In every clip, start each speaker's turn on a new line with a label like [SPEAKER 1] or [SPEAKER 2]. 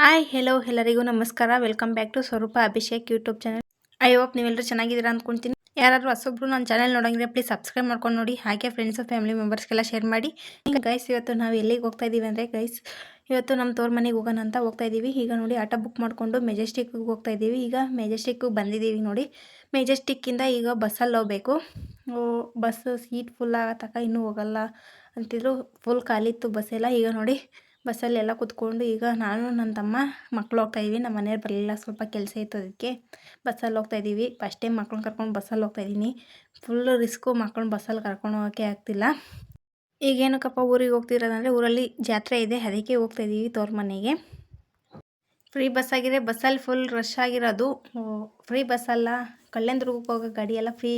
[SPEAKER 1] Hi hello ಎಲ್ಲರಿಗೂ ನಮಸ್ಕಾರ. Welcome back to ಸ್ವರೂಪ Abhishek YouTube channel. I hope ನೀವೆಲ್ಲರೂ ಚೆನ್ನಾಗಿದ್ದೀರಾ ಅಂದ್ಕೊಳ್ತೀನಿ. ಯಾರಾದರೂ ಹೊಸಬ್ರು ನನ್ನ ಚಾನಲ್ ನೋಡೋಂಗಿದ್ರೆ ಪ್ಲೀಸ್ ಸಬ್ಸ್ಕ್ರೈಬ್ ಮಾಡ್ಕೊಂಡು ನೋಡಿ. ಹಾಗೆ ಫ್ರೆಂಡ್ಸು ಫ್ಯಾಮಿಲಿ ಮೆಂಬರ್ಸ್ಗೆಲ್ಲ ಶೇರ್ ಮಾಡಿ. ಈಗ ಗೈಸ್ ಇವತ್ತು ನಾವು ಎಲ್ಲಿಗೆ ಹೋಗ್ತಾ ಇದ್ದೀವಿ ಅಂದರೆ ಗೈಸ್ ಇವತ್ತು ನಮ್ಮ ತೋರ್ ಮನೆಗೆ ಹೋಗೋಣ ಅಂತ ಹೋಗ್ತಾ ಇದ್ದೀವಿ. ಈಗ ನೋಡಿ ಆಟೋ ಬುಕ್ ಮಾಡಿಕೊಂಡು ಮೆಜೆಸ್ಟಿಕ್ಗೆ ಹೋಗ್ತಾ ಇದ್ದೀವಿ. ಈಗ ಮೆಜೆಸ್ಟಿಕ್ಗೆ ಬಂದಿದ್ದೀವಿ ನೋಡಿ. ಮೆಜೆಸ್ಟಿಕ್ಕಿಂದ ಈಗ ಬಸ್ಸಲ್ಲಿ ಹೋಗಬೇಕು. ಬಸ್ ಸೀಟ್ ಫುಲ್ ಆಗೋ ತನಕ ಇನ್ನೂ ಹೋಗಲ್ಲ ಅಂತಿದ್ರು. ಫುಲ್ ಖಾಲಿ ಇತ್ತು ಬಸ್ಸೆಲ್ಲ. ಈಗ ನೋಡಿ ಬಸ್ಸಲ್ಲೆಲ್ಲ ಕೂತ್ಕೊಂಡು ಈಗ ನಾನು ನನ್ನ ತಮ್ಮ ಮಕ್ಕಳು ಹೋಗ್ತಾಯಿದ್ವಿ. ನಮ್ಮ ಮನೆಯವ್ರು ಬರಲಿಲ್ಲ, ಸ್ವಲ್ಪ ಕೆಲಸ ಇತ್ತು, ಅದಕ್ಕೆ ಬಸ್ಸಲ್ಲಿ ಹೋಗ್ತಾಯಿದ್ದೀವಿ. ಫಸ್ಟ್ ಟೈಮ್ ಮಕ್ಳನ್ನ ಕರ್ಕೊಂಡು ಬಸ್ಸಲ್ಲಿ ಹೋಗ್ತಾಯಿದ್ದೀನಿ. ಫುಲ್ಲು ರಿಸ್ಕು, ಮಕ್ಳನ್ನ ಬಸ್ಸಲ್ಲಿ ಕರ್ಕೊಂಡು ಹೋಗೋಕ್ಕೆ ಆಗ್ತಿಲ್ಲ. ಈಗೇನಕ್ಕಪ್ಪ ಊರಿಗೆ ಹೋಗ್ತಿರೋದಂದರೆ ಊರಲ್ಲಿ ಜಾತ್ರೆ ಇದೆ, ಅದಕ್ಕೆ ಹೋಗ್ತಾಯಿದ್ದೀವಿ ತೋರ್ ಮನೆಗೆ. ಫ್ರೀ ಬಸ್ ಆಗಿದೆ, ಬಸ್ಸಲ್ಲಿ ಫುಲ್ ರಶ್ ಆಗಿರೋದು. ಫ್ರೀ ಬಸ್ಸಲ್ಲ, ಕಲ್ಯಾಣದುರ್ಗಕ್ಕೆ ಹೋಗೋ ಗಾಡಿ ಎಲ್ಲ ಫ್ರೀ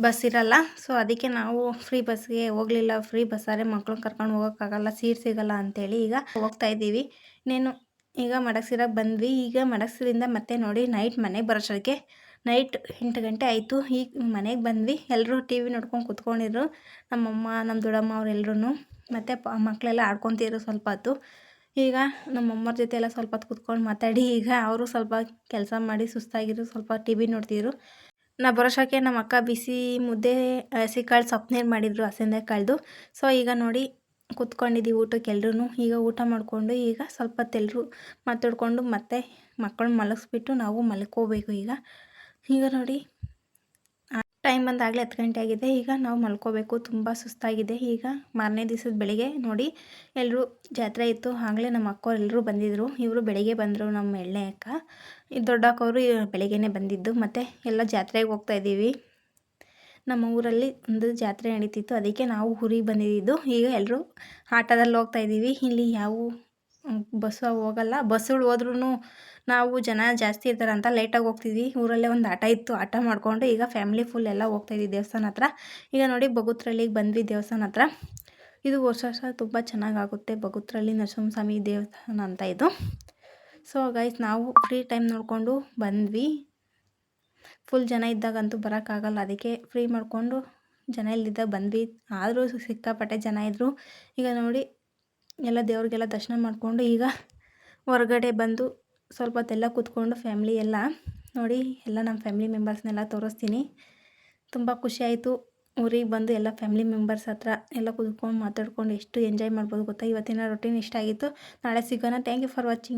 [SPEAKER 1] ಬಸ್ ಇರಲ್ಲ. ಸೊ ಅದಕ್ಕೆ ನಾವು ಫ್ರೀ ಬಸ್ಗೆ ಹೋಗಲಿಲ್ಲ. ಫ್ರೀ ಬಸ್ಸಾದರೆ ಮಕ್ಳನ್ನ ಕರ್ಕೊಂಡು ಹೋಗೋಕ್ಕಾಗಲ್ಲ, ಸೀಟ್ ಸಿಗಲ್ಲ ಅಂತೇಳಿ ಈಗ ಹೋಗ್ತಾ ಇದ್ದೀವಿ. ಇನ್ನೇನು ಈಗ ಮಡಗ್ಸಿರಾಗ ಬಂದ್ವಿ. ಈಗ ಮಡಗ್ಸಿರಿಂದ ಮತ್ತೆ ನೋಡಿ ನೈಟ್ ಮನೆಗೆ ಬರೋಷ್ಟೊತ್ತಿಗೆ ನೈಟ್ 8 ಗಂಟೆ ಆಯಿತು. ಈಗ ಮನೆಗೆ ಬಂದ್ವಿ. ಎಲ್ಲರೂ ಟಿ ವಿ ನೋಡ್ಕೊಂಡು ಕೂತ್ಕೊಂಡಿದ್ರು. ನಮ್ಮಮ್ಮ, ನಮ್ಮ ದೊಡ್ಡಮ್ಮ ಅವರೆಲ್ಲರೂ ಮತ್ತು ಮಕ್ಕಳೆಲ್ಲ ಆಡ್ಕೊತಿದ್ರು ಸ್ವಲ್ಪ ಹೊತ್ತು. ಈಗ ನಮ್ಮಮ್ಮರ ಜೊತೆ ಎಲ್ಲ ಸ್ವಲ್ಪ ಹೊತ್ತು ಕೂತ್ಕೊಂಡು ಮಾತಾಡಿ ಈಗ ಅವರು ಸ್ವಲ್ಪ ಕೆಲಸ ಮಾಡಿ ಸುಸ್ತಾಗಿರು, ಸ್ವಲ್ಪ ಟಿ ವಿ ನೋಡ್ತಿದ್ರು. ನಾ ಬರೋಷಕ್ಕೆ ನಮ್ಮ ಅಕ್ಕ ಬಿಸಿ ಮುದ್ದೆ, ಹಸಿ ಕಾಳು ಸೊಪ್ಪು ಮಾಡಿದ್ರು, ಹಸಿಂದೆ ಕಾಳ್ದು. ಸೊ ಈಗ ನೋಡಿ ಕೂತ್ಕೊಂಡಿದ್ದೀವಿ ಊಟಕ್ಕೆ ಎಲ್ರೂ. ಈಗ ಊಟ ಮಾಡಿಕೊಂಡು ಈಗ ಸ್ವಲ್ಪ ಹೊತ್ತು ಎಲ್ಲರೂ ಮಾತಾಡಿಕೊಂಡು ಮತ್ತೆ ಮಕ್ಕಳನ್ನ ಮಲಗಿಸ್ಬಿಟ್ಟು ನಾವು ಮಲ್ಕೋಬೇಕು. ಈಗ ನೋಡಿ ಟೈಮ್ ಬಂದಾಗಲೇ 10 ಗಂಟೆ ಆಗಿದೆ. ಈಗ ನಾವು ಮಲ್ಕೋಬೇಕು, ತುಂಬ ಸುಸ್ತಾಗಿದೆ. ಈಗ ಮಾರನೇ ದಿವಸದ ಬೆಳಿಗ್ಗೆ ನೋಡಿ ಎಲ್ಲರೂ ಜಾತ್ರೆ ಇತ್ತು, ಆಗಲೇ ನಮ್ಮ ಅಕ್ಕವ್ರು ಎಲ್ಲರೂ ಬಂದಿದ್ದರು. ಇವರು ಬೆಳಿಗ್ಗೆ ಬಂದರು, ನಮ್ಮ ಎಳ್ಳೆ ಅಕ್ಕ. ಈ ದೊಡ್ಡ ಅಕ್ಕವರು ಬೆಳಿಗ್ಗೆನೇ ಬಂದಿದ್ದು. ಮತ್ತು ಎಲ್ಲ ಜಾತ್ರೆಗೆ ಹೋಗ್ತಾಯಿದ್ದೀವಿ. ನಮ್ಮ ಊರಲ್ಲಿ ಒಂದು ಜಾತ್ರೆ ನಡೀತಿತ್ತು, ಅದಕ್ಕೆ ನಾವು ಊರಿಗೆ ಬಂದಿದ್ದು. ಈಗ ಎಲ್ಲರೂ ಆಟೋದಲ್ಲಿ ಹೋಗ್ತಾಯಿದ್ದೀವಿ. ಇಲ್ಲಿ ಯಾವ ಬಸ್ಸು ಹೋಗಲ್ಲ. ಬಸ್ಸುಗಳು ಹೋದ್ರೂ ನಾವು ಜನ ಜಾಸ್ತಿ ಇರ್ತಾರೆ ಅಂತ ಲೇಟಾಗಿ ಹೋಗ್ತಿದ್ವಿ. ಊರಲ್ಲೇ ಒಂದು ಆಟ ಇತ್ತು, ಆಟ ಮಾಡಿಕೊಂಡು ಈಗ ಫ್ಯಾಮಿಲಿ ಫುಲ್ ಎಲ್ಲ ಹೋಗ್ತಾಯಿದ್ವಿ ದೇವಸ್ಥಾನ ಹತ್ರ. ಈಗ ನೋಡಿ ಬಗುತ್ರಳ್ಳಿಗೆ ಬಂದ್ವಿ ದೇವಸ್ಥಾನ ಹತ್ರ. ಇದು ವರ್ಷ ತುಂಬ ಚೆನ್ನಾಗಾಗುತ್ತೆ. ಬಗುತ್ರಳ್ಳಿ ನರಸಿಂಹಸ್ವಾಮಿ ದೇವಸ್ಥಾನ ಅಂತ ಇದು. ಸೊ ಗೈಸ್ ನಾವು ಫ್ರೀ ಟೈಮ್ ನೋಡಿಕೊಂಡು ಬಂದ್ವಿ. ಫುಲ್ ಜನ ಇದ್ದಾಗಂತೂ ಬರೋಕ್ಕಾಗಲ್ಲ, ಅದಕ್ಕೆ ಫ್ರೀ ಮಾಡಿಕೊಂಡು ಜನ ಇಲ್ಲಿದ್ದಾಗ ಬಂದ್ವಿ. ಆದರೂ ಸಿಕ್ಕಾಪಟ್ಟೆ ಜನ ಇದ್ದರು. ಈಗ ನೋಡಿ ಎಲ್ಲ ದೇವ್ರಿಗೆಲ್ಲ ದರ್ಶನ ಮಾಡಿಕೊಂಡು ಈಗ ಹೊರಗಡೆ ಬಂದು ಸ್ವಲ್ಪ ಹೊತ್ತೆಲ್ಲ ಕೂತ್ಕೊಂಡು ಫ್ಯಾಮ್ಲಿ ಎಲ್ಲ ನೋಡಿ ಎಲ್ಲ ನಮ್ಮ ಫ್ಯಾಮಿಲಿ ಮೆಂಬರ್ಸ್ನೆಲ್ಲ ತೋರಿಸ್ತೀನಿ. ತುಂಬ ಖುಷಿಯಾಯಿತು ಊರಿಗೆ ಬಂದು ಎಲ್ಲ ಫ್ಯಾಮಿಲಿ ಮೆಂಬರ್ಸ್ ಹತ್ರ ಎಲ್ಲ ಕೂತ್ಕೊಂಡು ಮಾತಾಡ್ಕೊಂಡು ಎಷ್ಟು ಎಂಜಾಯ್ ಮಾಡ್ಬೋದು ಗೊತ್ತಾ. ಇವತ್ತಿನ ರೊಟೀನ್ ಇಷ್ಟ ಆಗಿತ್ತು. ನಾಳೆ ಸಿಗೋಣ. Thank you for watching.